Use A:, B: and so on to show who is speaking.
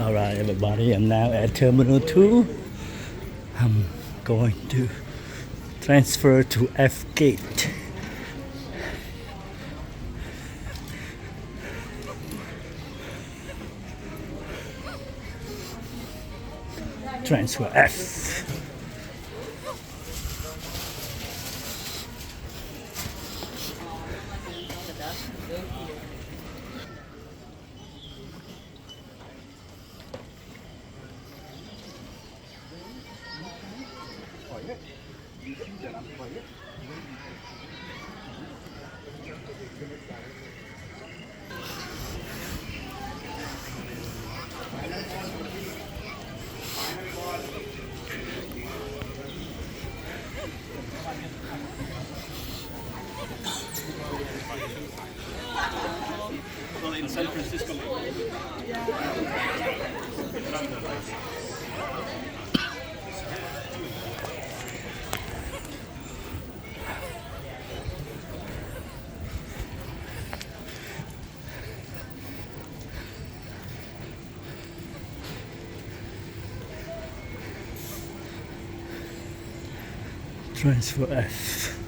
A: All right, everybody, I'm now at Terminal 2. I'm going to transfer to F gate. Transfer F.
B: In San Francisco.
A: Transfer F.